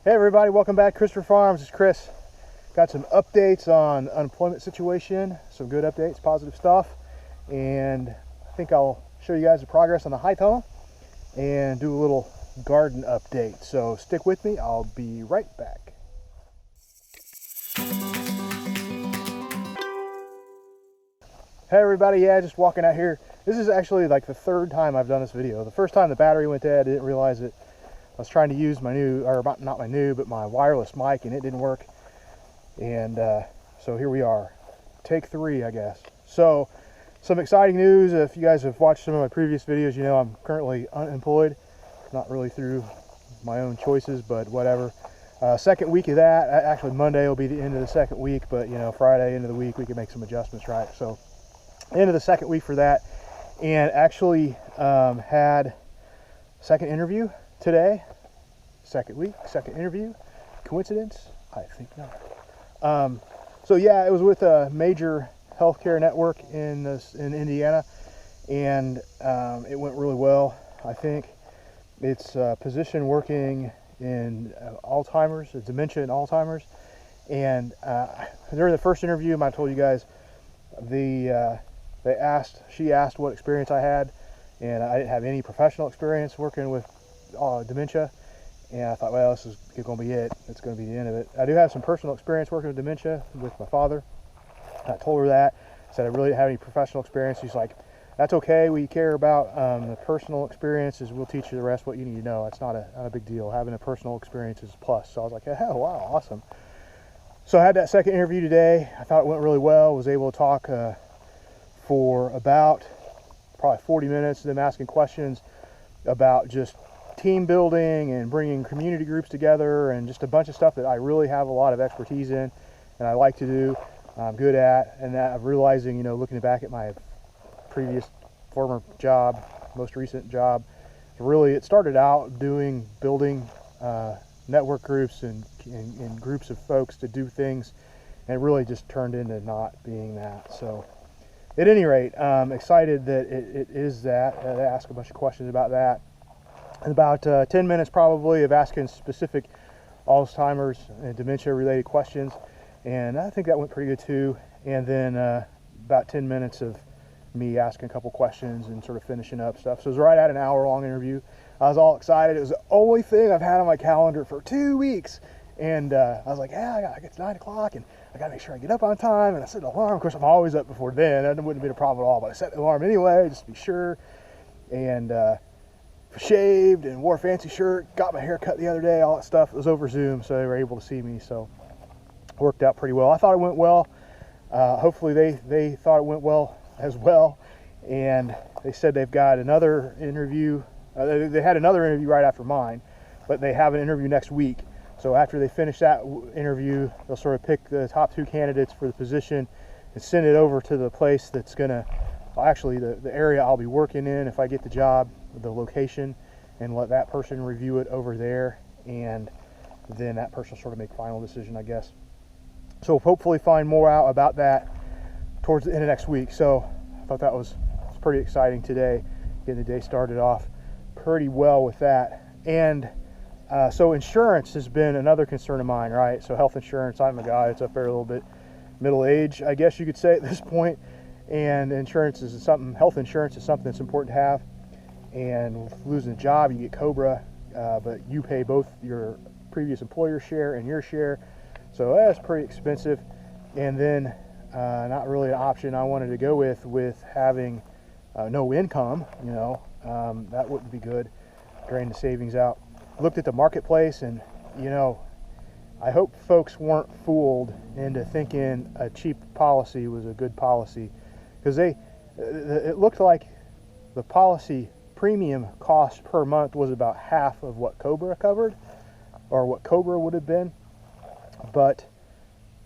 Hey everybody, welcome back. Christopher Farms. It's Chris. Got some updates on unemployment situation, some good updates, positive stuff, and I think I'll show you guys the progress on the high tunnel and do a little garden update. So stick with me, I'll be right back. Hey everybody, yeah, just walking out here. This is actually like the third time I've done this video. The first time the battery went dead, I didn't realize it. I was trying to use my new, or not my new, but my wireless mic, and it didn't work. And so here we are, take 3, I guess. So some exciting news. If you guys have watched some of my previous videos, you know I'm currently unemployed. Not really through my own choices, but whatever. Second week of that, actually Monday will be the end of the second week, but you know, Friday, end of the week, we can make some adjustments, right? So end of the second week for that, and actually had second interview today. Second week, second interview. Coincidence? I think not. So yeah, it was with a major healthcare network in Indiana, and it went really well. I think it's a position working in Alzheimer's, dementia and Alzheimer's. And during the first interview, I told you guys, she asked what experience I had, and I didn't have any professional experience working with dementia. And I thought, well, this is going to be it. It's going to be the end of it. I do have some personal experience working with dementia with my father. I told her that. I said I really didn't have any professional experience. She's like, that's okay. We care about the personal experiences. We'll teach you the rest what you need to know. It's not a big deal. Having a personal experience is a plus. So I was like, oh, wow, awesome. So I had that second interview today. I thought it went really well. Was able to talk for about probably 40 minutes, them asking questions about just team building and bringing community groups together and just a bunch of stuff that I really have a lot of expertise in and I like to do, I'm good at. And that I'm realizing, you know, looking back at my previous former job, most recent job, really it started out building network groups and groups of folks to do things, and it really just turned into not being that. So at any rate, I'm excited that it is that. I asked a bunch of questions about that. And about 10 minutes probably of asking specific Alzheimer's and dementia related questions, and I think that went pretty good too. And then about 10 minutes of me asking a couple questions and sort of finishing up stuff. So it was right at an hour-long interview. I was all excited. It was the only thing I've had on my calendar for 2 weeks, and I was like, yeah, I get to 9 o'clock, and I got to make sure I get up on time. And I set an alarm. Of course, I'm always up before then. That wouldn't have been a problem at all, but I set the alarm anyway just to be sure. And shaved and wore a fancy shirt, got my hair cut the other day, all that stuff. It was over Zoom, so they were able to see me, so it worked out pretty well. I thought it went well. Hopefully they thought it went well as well, and they said they've got another interview. They had another interview right after mine, but they have an interview next week. So after they finish that interview, they'll sort of pick the top 2 candidates for the position and send it over to the place that's gonna, actually the area I'll be working in if I get the job, the location, and let that person review it over there, and then that person will sort of make final decision, I guess. So hopefully find more out about that towards the end of next week. So I thought that was pretty exciting today, getting the day started off pretty well with that. And so insurance has been another concern of mine, right? So health insurance, I'm a guy that's up there a little bit middle age, I guess you could say at this point. And insurance is something, health insurance is something that's important to have. And with losing a job, you get COBRA, but you pay both your previous employer's share and your share. So that's pretty expensive. And then not really an option I wanted to go with having no income, you know, that wouldn't be good, drain the savings out. Looked at the marketplace, and you know, I hope folks weren't fooled into thinking a cheap policy was a good policy, because it looked like the policy premium cost per month was about half of what COBRA covered, or what COBRA would have been, but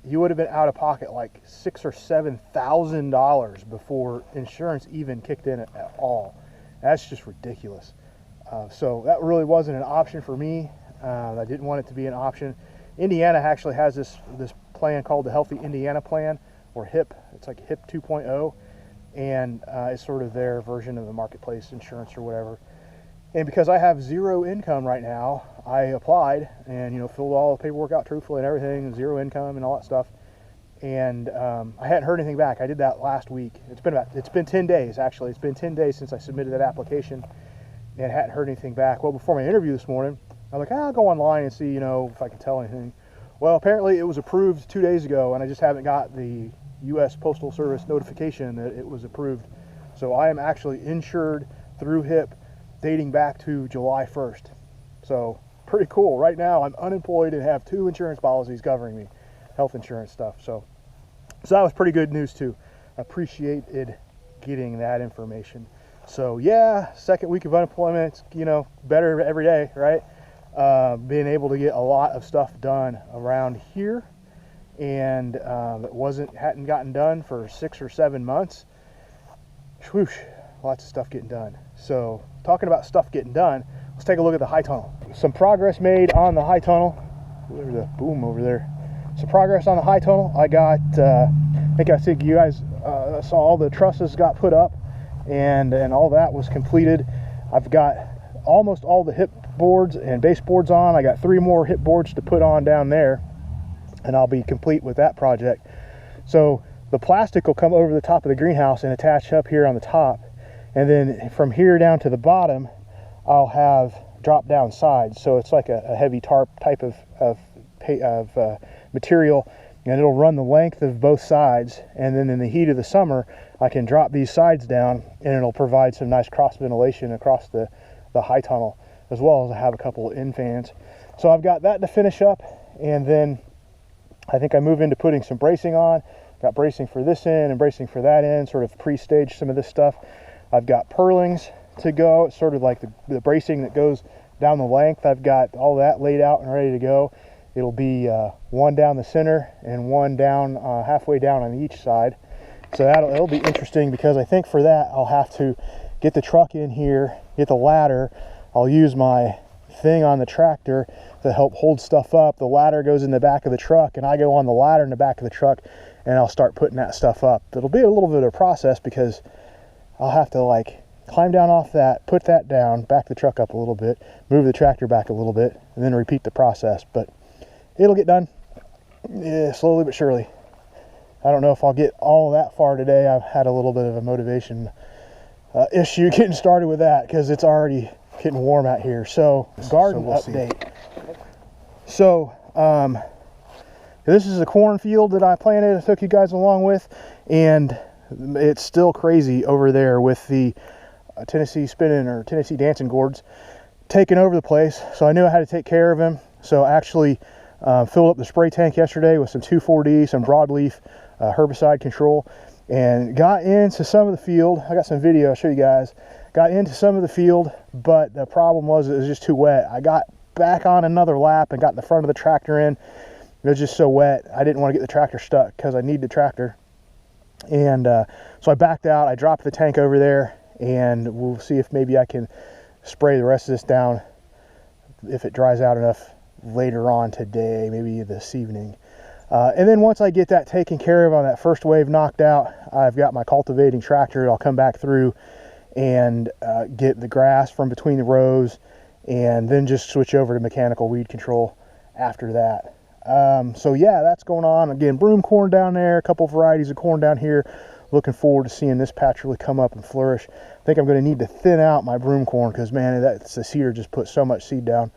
you would have been out of pocket like $6,000 or $7,000 before insurance even kicked in at all. That's just ridiculous. So that really wasn't an option for me. I didn't want it to be an option. Indiana actually has this plan called the Healthy Indiana Plan, or HIP. It's like HIP 2.0, and it's sort of their version of the marketplace insurance or whatever. And because I have zero income right now, I applied and, you know, filled all the paperwork out truthfully and everything, 0 income and all that stuff. And I hadn't heard anything back. I did that last week. It's been 10 days actually. It's been 10 days since I submitted that application and hadn't heard anything back. Well, before my interview this morning, I'm like, I'll go online and see, you know, if I can tell anything. Well, apparently it was approved 2 days ago, and I just haven't got the U.S. Postal Service notification that it was approved. So I am actually insured through HIP dating back to July 1st. So pretty cool. Right now I'm unemployed and have 2 insurance policies covering me, health insurance stuff. So that was pretty good news too. Appreciated getting that information. So yeah, second week of unemployment, it's, you know, better every day, right? Being able to get a lot of stuff done around here, and that hadn't gotten done for 6 or 7 months. Whoosh, lots of stuff getting done. So talking about stuff getting done, let's take a look at the high tunnel. Some progress made on the high tunnel. There's a boom over there. Some progress on the high tunnel. I got, I think you guys saw all the trusses got put up, and all that was completed. I've got almost all the hip boards and base boards on. I got 3 more hip boards to put on down there, and I'll be complete with that project. So the plastic will come over the top of the greenhouse and attach up here on the top, and then from here down to the bottom I'll have drop down sides. So it's like a heavy tarp type of material, and it'll run the length of both sides, and then in the heat of the summer I can drop these sides down and it'll provide some nice cross ventilation across the high tunnel, as well as I have a couple of in fans. So I've got that to finish up, and then I think I move into putting some bracing on. Got bracing for this end and bracing for that end, sort of pre-stage some of this stuff. I've got purlings to go. It's sort of like the bracing that goes down the length. I've got all that laid out and ready to go. It'll be 1 down the center and 1 down halfway down on each side. So it'll be interesting, because I think for that I'll have to get the truck in here, get the ladder. I'll use my thing on the tractor to help hold stuff up. The ladder goes in the back of the truck, and I go on the ladder in the back of the truck, and I'll start putting that stuff up. It'll be a little bit of a process, because I'll have to like climb down off that, put that down, back the truck up a little bit, move the tractor back a little bit, and then repeat the process. But it'll get done, yeah, slowly but surely. I don't know if I'll get all that far today. I've had a little bit of a motivation issue getting started with that, because it's already getting warm out here. So garden update. So this is a cornfield that I planted. I took you guys along with, and it's still crazy over there with the Tennessee spinning or Tennessee dancing gourds taking over the place. So I knew I had to take care of him. So I actually filled up the spray tank yesterday with some 2,4-D, some broadleaf herbicide control, and got into some of the field. I got some video I'll show you guys. Got into some of the field, but the problem was it was just too wet. I got back on another lap and got the front of the tractor in. It was just so wet. I didn't want to get the tractor stuck, because I need the tractor. And so I backed out. I dropped the tank over there, and we'll see if maybe I can spray the rest of this down if it dries out enough later on today, maybe this evening. And then once I get that taken care of, on that first wave knocked out, I've got my cultivating tractor. I'll come back through and get the grass from between the rows, and then just switch over to mechanical weed control after that. So yeah, that's going on. Again, broom corn down there, a couple varieties of corn down here. Looking forward to seeing this patch really come up and flourish. I think I'm going to need to thin out my broom corn, because man, the seeder just put so much seed down.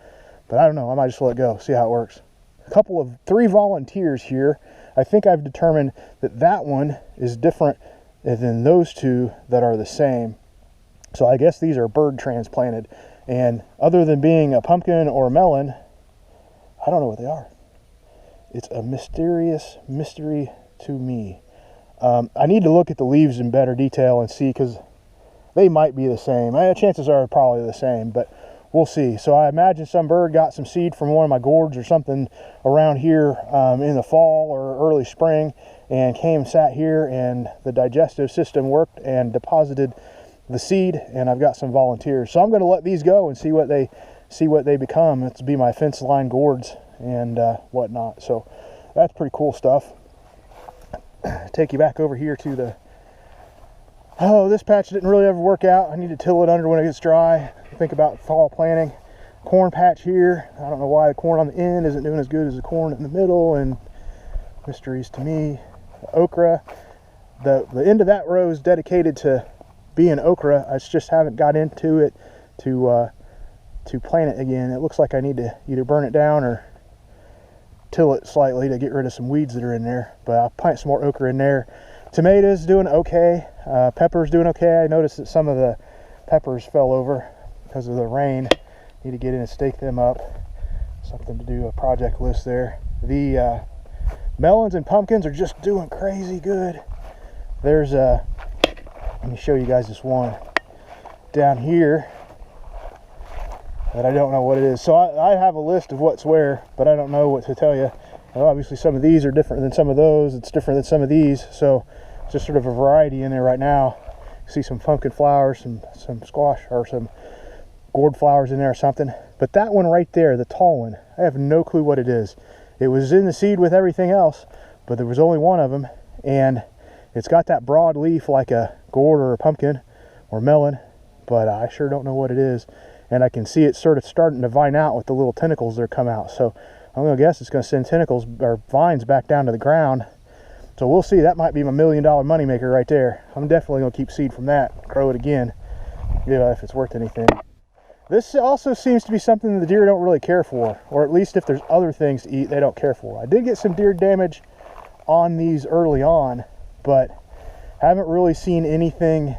But I don't know, I might just let it go, see how it works. A couple of 3 volunteers here. I think I've determined that that one is different than those 2 that are the same. So I guess these are bird transplanted. And other than being a pumpkin or a melon, I don't know what they are. It's a mysterious mystery to me. I need to look at the leaves in better detail and see, because they might be the same. Chances are probably the same, but we'll see. So I imagine some bird got some seed from one of my gourds or something around here in the fall or early spring, and came, sat here, and the digestive system worked and deposited the seed, and I've got some volunteers. So I'm going to let these go and see what they become. It's be my fence line gourds and whatnot. So that's pretty cool stuff. Take you back over here to the, this patch didn't really ever work out. I need to till it under when it gets dry. Think about fall planting. corn patch here. I don't know why the corn on the end isn't doing as good as the corn in the middle, and mysteries to me. Okra, the end of that row is dedicated to being okra. I just haven't got into it to plant it again. It looks like I need to either burn it down or till it slightly to get rid of some weeds that are in there. But I'll plant some more okra in there. Tomatoes doing okay. Peppers doing okay. I noticed that some of the peppers fell over because of the rain. Need to get in and stake them up. Something to do, a project list there. The melons and pumpkins are just doing crazy good. There's let me show you guys this one down here that I don't know what it is. So I have a list of what's where, but I don't know what to tell you. Well, obviously some of these are different than some of those. It's different than some of these. So it's just sort of a variety in there right now. See some pumpkin flowers, some squash, or some gourd flowers in there or something. But that one right there, the tall one, I have no clue what it is. It was in the seed with everything else, but there was only one of them, and it's got that broad leaf like a gourd or a pumpkin or melon, but I sure don't know what it is. And I can see it sort of starting to vine out with the little tentacles that come out. So I'm gonna guess it's gonna send tentacles or vines back down to the ground. So we'll see. That might be my $1 million moneymaker right there. I'm definitely gonna keep seed from that, grow it again, if it's worth anything. This also seems to be something the deer don't really care for, or at least if there's other things to eat, they don't care for. I did get some deer damage on these early on, but haven't really seen anything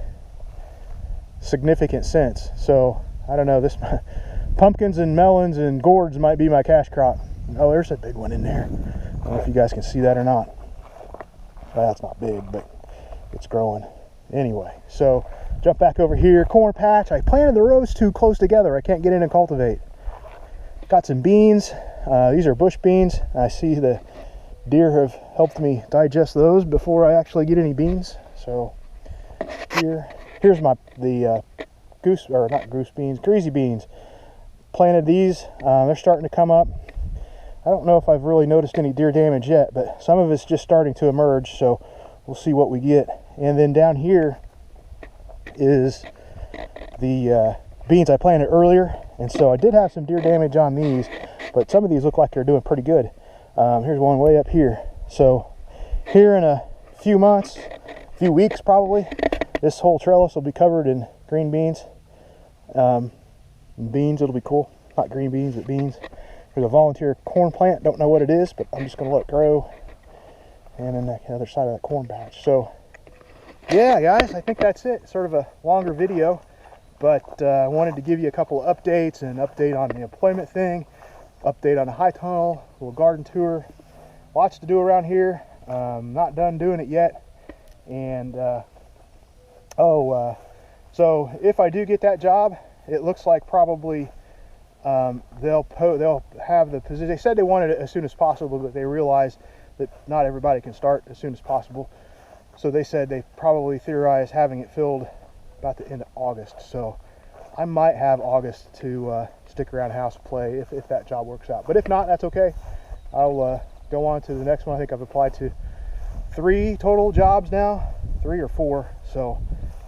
significant since. So I don't know, this pumpkins and melons and gourds might be my cash crop. Oh, there's a big one in there. I don't know if you guys can see that or not. Well, it's not big, but it's growing. Anyway, so jump back over here. Corn patch. I planted the rows too close together. I can't get in and cultivate. Got some beans. These are bush beans. I see the deer have helped me digest those before I actually get any beans. So here's the goose, or not goose beans, greasy beans. Planted these. They're starting to come up. I don't know if I've really noticed any deer damage yet, but some of it's just starting to emerge, so we'll see what we get. And then down here is the beans I planted earlier, and so I did have some deer damage on these, but some of these look like they're doing pretty good. Here's one way up here. So here in a few months, a few weeks probably, this whole trellis will be covered in green beans. Beans, it'll be cool. Not green beans, but beans. There's a volunteer corn plant. Don't know what it is, but I'm just going to let it grow. And then the other side of that corn patch. So yeah, guys, I think that's it. Sort of a longer video, but I wanted to give you a couple of updates, and an update on the employment thing, update on the high tunnel, a little garden tour. Lots to do around here. Not done doing it yet. And so if I do get that job, it looks like probably they'll have the position. They said they wanted it as soon as possible, but they realized that not everybody can start as soon as possible. So they said they probably theorize having it filled about the end of August. So I might have August to stick around house play if that job works out. But if not, that's okay. I'll go on to the next one. I think I've applied to 3 total jobs now, 3 or 4. So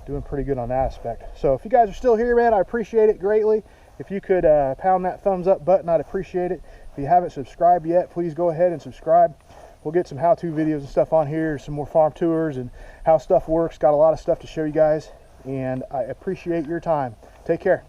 doing pretty good on that aspect. So if you guys are still here, man, I appreciate it greatly. If you could pound that thumbs up button, I'd appreciate it. If you haven't subscribed yet, please go ahead and subscribe. We'll get some how-to videos and stuff on here, some more farm tours and how stuff works. Got a lot of stuff to show you guys, and I appreciate your time. Take care.